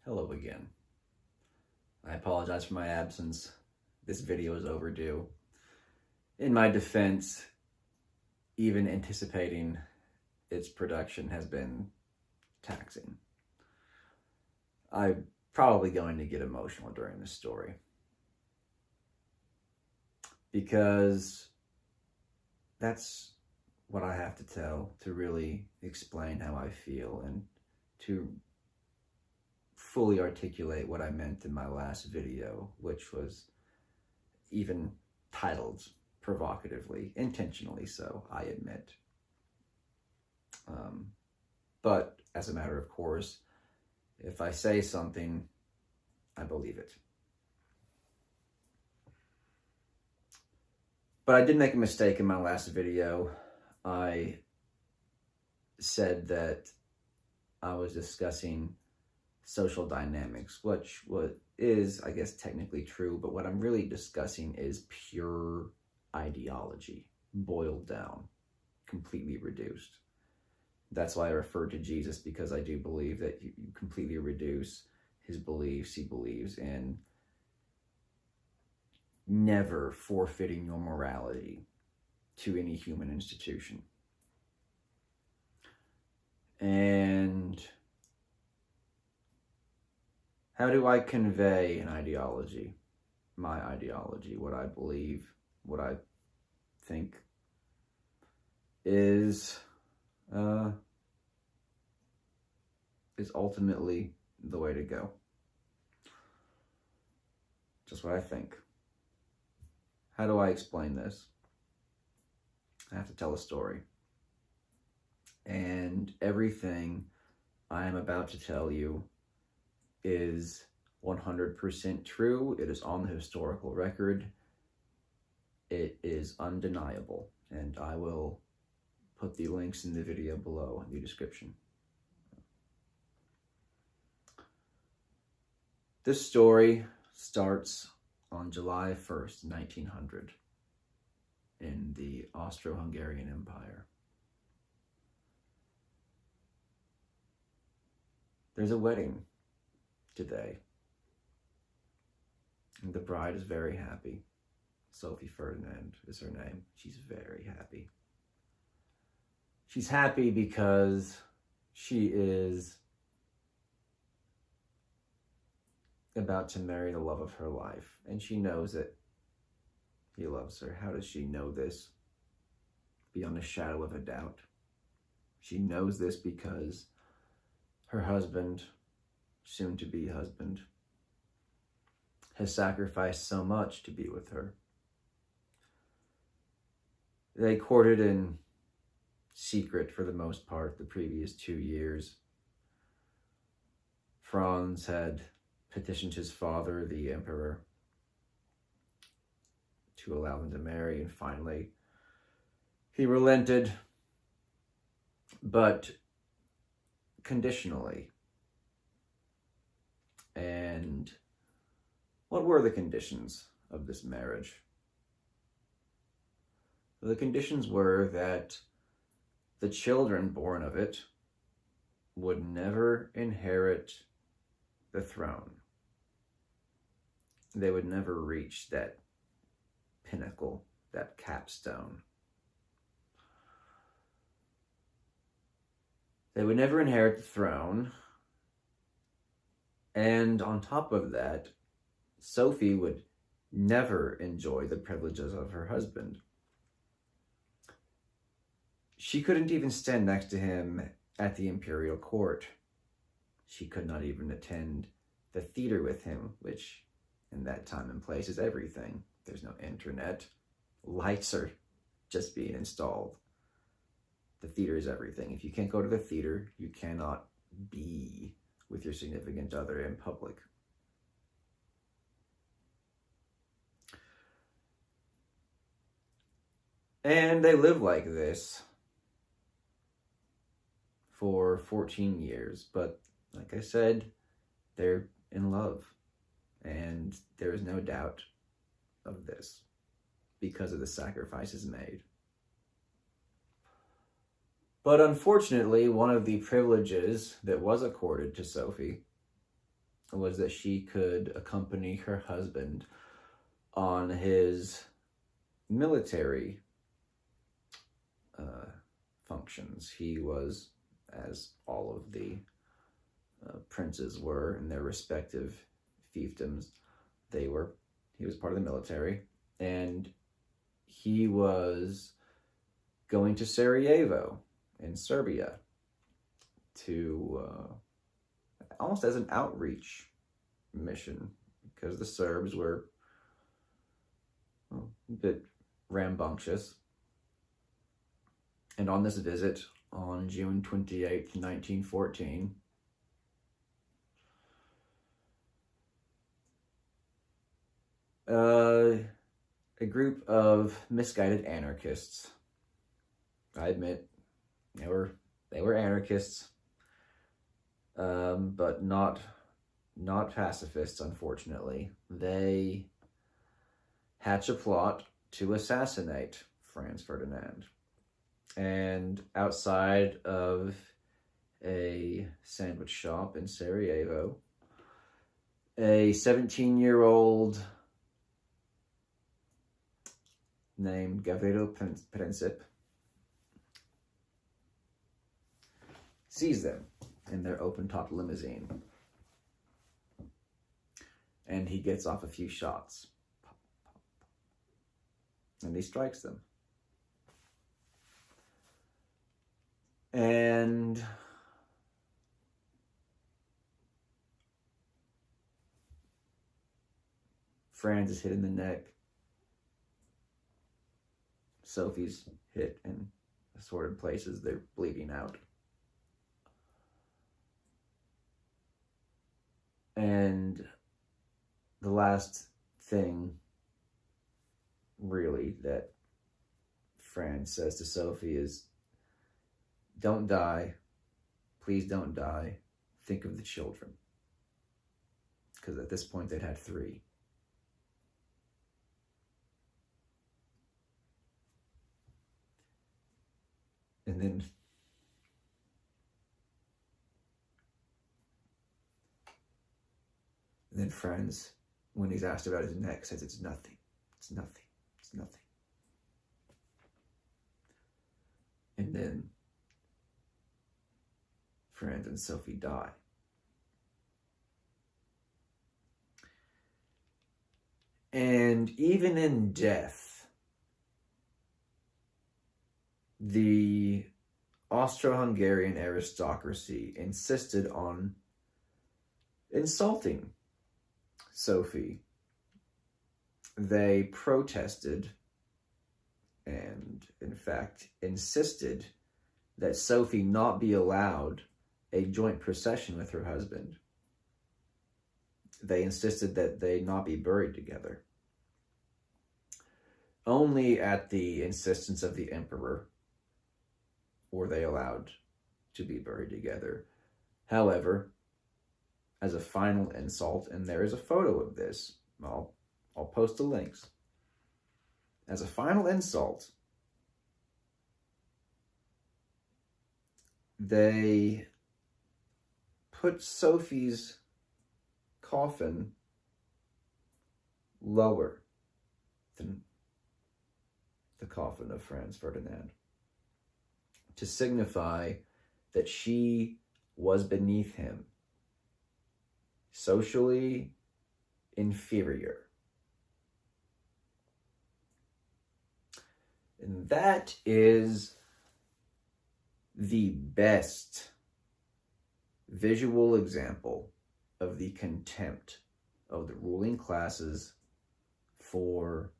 Hello again. I apologize for my absence. This video is overdue. In my defense, even anticipating its production has been taxing. I'm probably going to get emotional during this story because that's what I have to tell to really explain how I feel and to fully articulate what I meant in my last video, which was even titled provocatively, intentionally so, I admit. But as a matter of course, if I say something, I believe it. But I did make a mistake in my last video. I said that I was discussing social dynamics, which is, I guess, technically true, but what I'm really discussing is pure ideology, boiled down, completely reduced. That's why I referred to Jesus, because I do believe that you completely reduce his beliefs. He believes in never forfeiting your morality to any human institution. And how do I convey an ideology, my ideology, what I believe, what I think is ultimately the way to go. Just what I think. How do I explain this? I have to tell a story. And everything I am about to tell you is 100% true. It is on the historical record. It is undeniable. And I will put the links in the video below in the description. This story starts on July 1st, 1900, in the Austro-Hungarian Empire. There's a wedding today, and the bride is very happy. Sophie Ferdinand is her name. She's very happy. She's happy because she is about to marry the love of her life, and she knows that he loves her. How does she know this? Beyond a shadow of a doubt. She knows this because her husband, soon-to-be husband, has sacrificed so much to be with her. They courted in secret for the most part the previous 2 years. Franz had petitioned his father, the emperor, to allow them to marry, and finally he relented, but conditionally. And what were the conditions of this marriage? The conditions were that the children born of it would never inherit the throne. They would never reach that pinnacle, that capstone. They would never inherit the throne. And on top of that, Sophie would never enjoy the privileges of her husband. She couldn't even stand next to him at the imperial court. She could not even attend the theater with him, which in that time and place is everything. There's no internet. Lights are just being installed. The theater is everything. If you can't go to the theater, you cannot be with your significant other in public. And they live like this for 14 years. But like I said, they're in love. And there is no doubt of this because of the sacrifices made. But unfortunately, one of the privileges that was accorded to Sophie was that she could accompany her husband on his military functions. He was, as all of the princes were in their respective fiefdoms, he was part of the military, and he was going to Sarajevo in Serbia to almost as an outreach mission, because the Serbs were a bit rambunctious. And on this visit, on June 28th, 1914, a group of misguided anarchists, I admit, they were anarchists, but not pacifists, unfortunately. They hatch a plot to assassinate Franz Ferdinand. And outside of a sandwich shop in Sarajevo, a 17-year-old named Gavrilo Princip sees them in their open-top limousine. And he gets off a few shots. And he strikes them. And Franz is hit in the neck. Sophie's hit in assorted places. They're bleeding out. And the last thing, really, that Franz says to Sophie is, "Don't die. Please don't die. Think of the children." Because at this point they'd had 3. And then Franz, when he's asked about his neck, says it's nothing. It's nothing. It's nothing. And then Franz and Sophie die. And even in death, the Austro-Hungarian aristocracy insisted on insulting Sophie. They protested and, in fact, insisted that Sophie not be allowed a joint procession with her husband. They insisted that they not be buried together. Only at the insistence of the emperor were they allowed to be buried together. However, as a final insult, and there is a photo of this, I'll post the links. As a final insult, they put Sophie's coffin lower than the coffin of Franz Ferdinand to signify that she was beneath him, socially inferior. And that is the best visual example of the contempt of the ruling classes for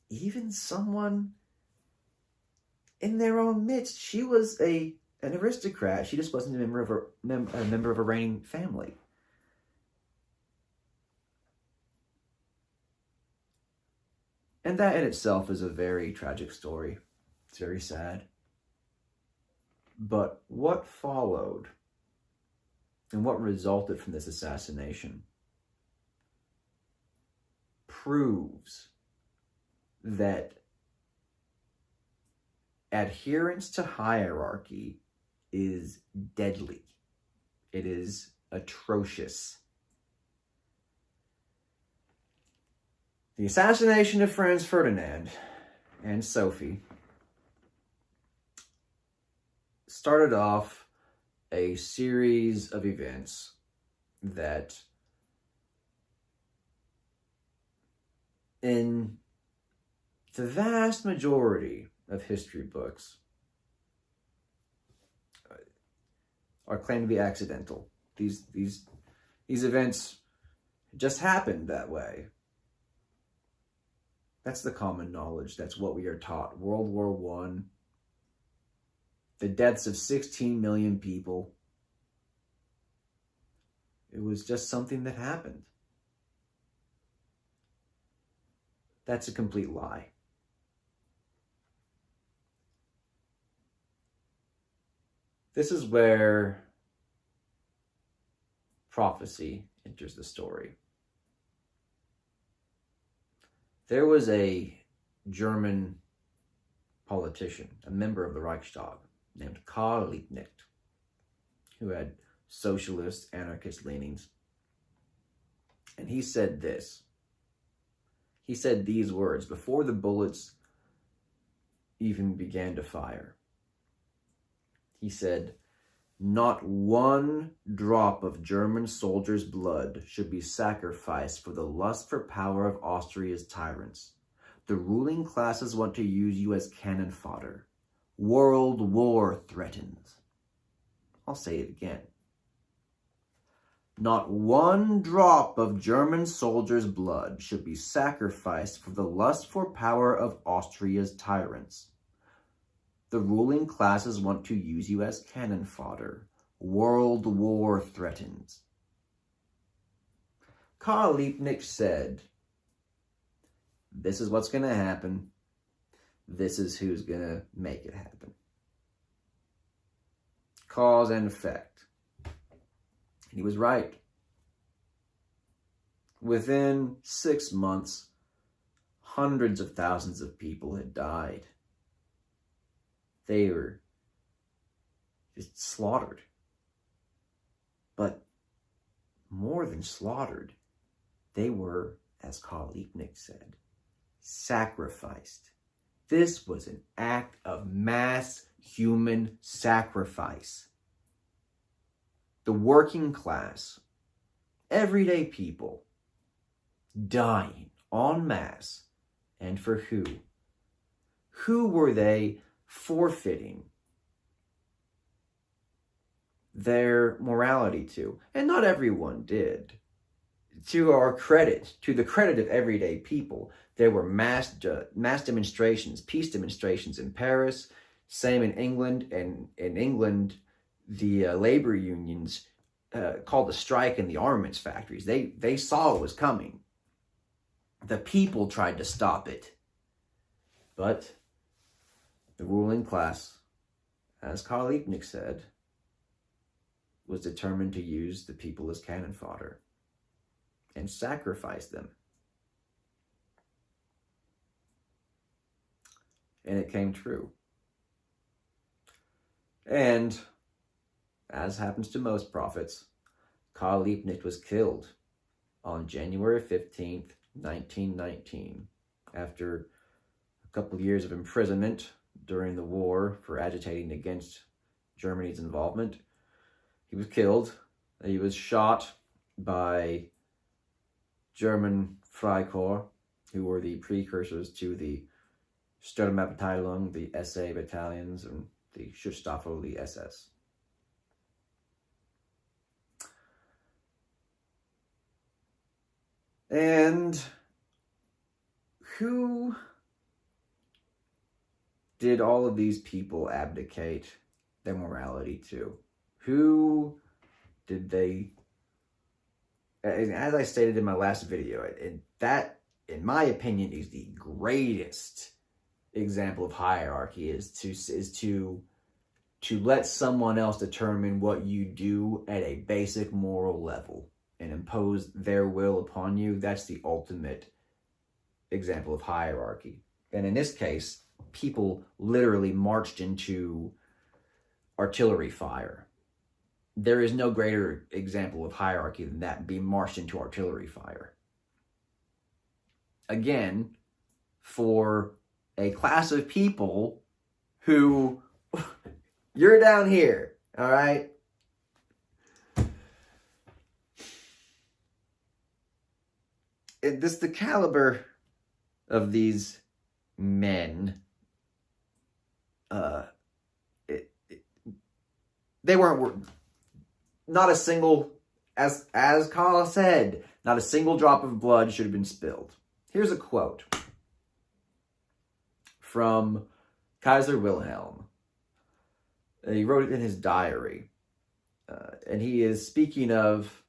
even someone in their own midst. She was an aristocrat. She just wasn't a member of a reigning family. And that in itself is a very tragic story. It's very sad. But what followed and what resulted from this assassination proves that adherence to hierarchy is deadly. It is atrocious. The assassination of Franz Ferdinand and Sophie started off a series of events that, in the vast majority of history books, are claimed to be accidental. These events just happened that way. That's the common knowledge. That's what we are taught. World War I, the deaths of 16 million people. It was just something that happened. That's a complete lie. This is where prophecy enters the story. There was a German politician, a member of the Reichstag, named Karl Liebknecht, who had socialist, anarchist leanings. And he said this. He said these words before the bullets even began to fire. He said, "Not one drop of German soldiers' blood should be sacrificed for the lust for power of Austria's tyrants. The ruling classes want to use you as cannon fodder. World war threatens." I'll say it again. Not one drop of German soldiers' blood should be sacrificed for the lust for power of Austria's tyrants. The ruling classes want to use you as cannon fodder. World war threatens. Karl Liebknecht said, this is what's going to happen. This is who's going to make it happen. Cause and effect. He was right. Within 6 months, hundreds of thousands of people had died. They were just slaughtered. But more than slaughtered, they were, as Karl Liebknecht said, sacrificed. This was an act of mass human sacrifice. The working class, everyday people, dying en masse. And for who? Who were they forfeiting their morality to? And not everyone did. To our credit, to the credit of everyday people, there were mass demonstrations, peace demonstrations in Paris, same in England. And in England, the labor unions called a strike in the armaments factories. They saw it was coming. The people tried to stop it. But the ruling class, as Karl Liebknecht said, was determined to use the people as cannon fodder and sacrifice them. And it came true. And, as happens to most prophets, Karl Liebknecht was killed on January 15th, 1919, after a couple of years of imprisonment during the war for agitating against Germany's involvement. He was killed. He was shot by German Freikorps, who were the precursors to the Sturmabteilung, the SA battalions, and the Schutzstaffel, the SS. And who did all of these people abdicate their morality to? Who did they, as I stated in my last video, that, in my opinion, is the greatest example of hierarchy, is to let someone else determine what you do at a basic moral level and impose their will upon you. That's the ultimate example of hierarchy. And in this case, people literally marched into artillery fire. there is no greater example of hierarchy than that being marched into artillery fire. Again, for a class of people who, you're down here, all right? The caliber of these men, they weren't, not a single, as Kala said, not a single drop of blood should have been spilled. Here's a quote from Kaiser Wilhelm. He wrote it in his diary, and he is speaking of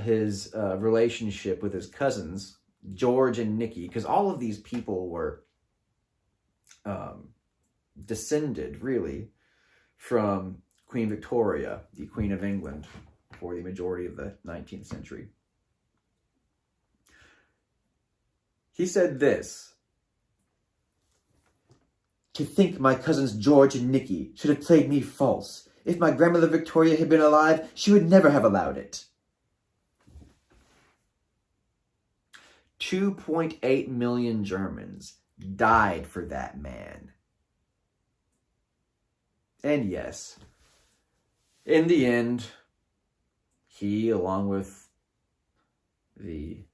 his relationship with his cousins, George and Nicky, because all of these people were descended, really, from Queen Victoria, the Queen of England, for the majority of the 19th century. He said this: "To think my cousins George and Nicky should have played me false. If my grandmother Victoria had been alive, she would never have allowed it." 2.8 million Germans died for that man. And yes, in the end, he, along with the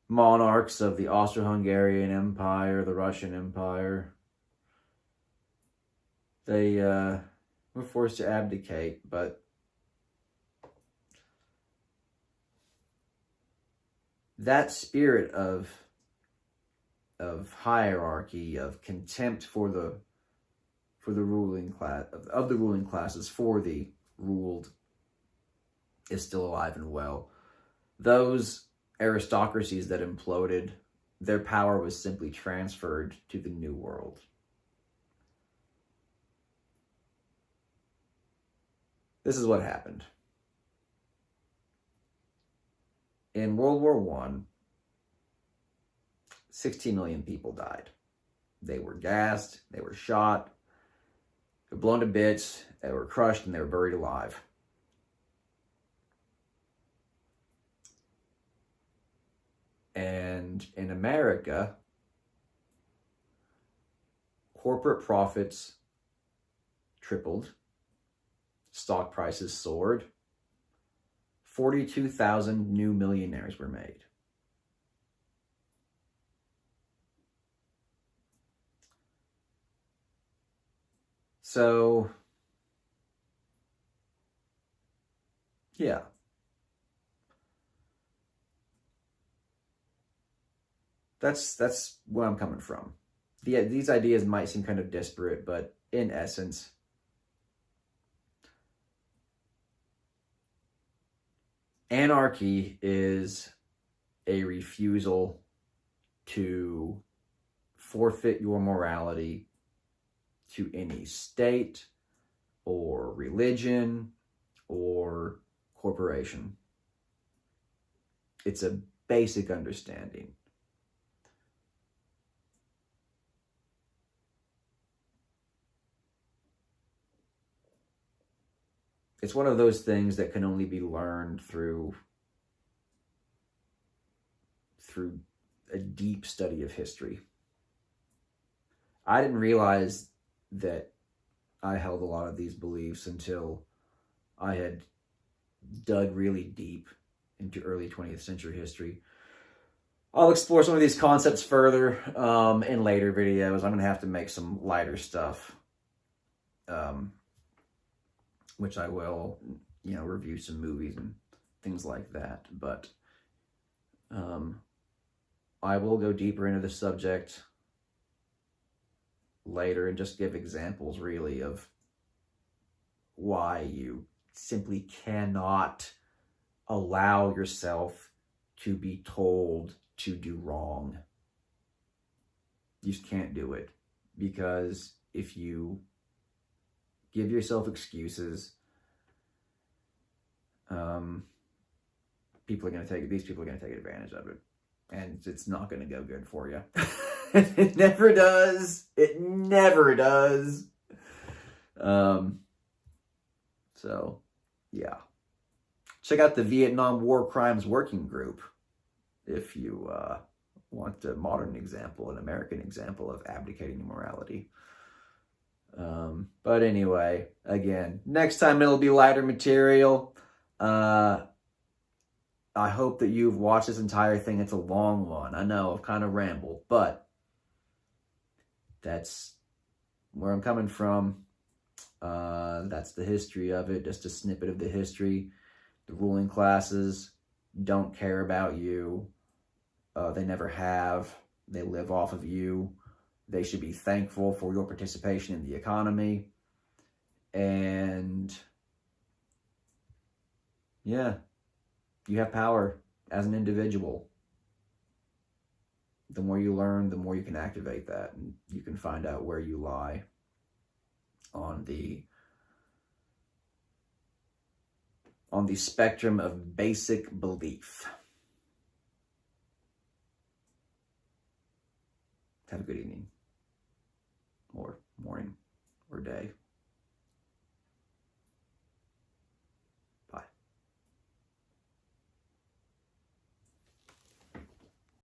monarchs of the Austro-Hungarian Empire, the Russian Empire, they were forced to abdicate, but that spirit of hierarchy, of contempt for the ruling class, of the ruling classes for the ruled, is still alive and well. Those aristocracies that imploded, their power was simply transferred to the New World. This is what happened. In World War I, 16 million people died. They were gassed, they were shot, they were blown to bits, they were crushed, and they were buried alive. And in America, corporate profits tripled, stock prices soared, 42,000 new millionaires were made. So, yeah. That's where I'm coming from. These ideas might seem kind of disparate, but in essence, anarchy is a refusal to forfeit your morality to any state or religion or corporation. It's a basic understanding. It's one of those things that can only be learned through a deep study of history. I didn't realize that I held a lot of these beliefs until I had dug really deep into early 20th century history. I'll explore some of these concepts further in later videos. I'm going to have to make some lighter stuff, which I will, review some movies and things like that. But I will go deeper into the subject later and just give examples, really, of why you simply cannot allow yourself to be told to do wrong. You just can't do it, because if you give yourself excuses, these people are going to take advantage of it, and it's not going to go good for you. It never does. It never does. So, yeah. Check out the Vietnam War Crimes Working Group if you want a modern example, an American example of abdicating morality. But anyway, again, next time it'll be lighter material. I hope that you've watched this entire thing. It's a long one. I know I've kind of rambled, but that's where I'm coming from. That's the history of it. Just a snippet of the history. The ruling classes don't care about you. They never have. They live off of you. They should be thankful for your participation in the economy. And yeah, you have power as an individual. The more you learn, the more you can activate that, and you can find out where you lie on the spectrum of basic belief. Have a good evening, or morning, or day.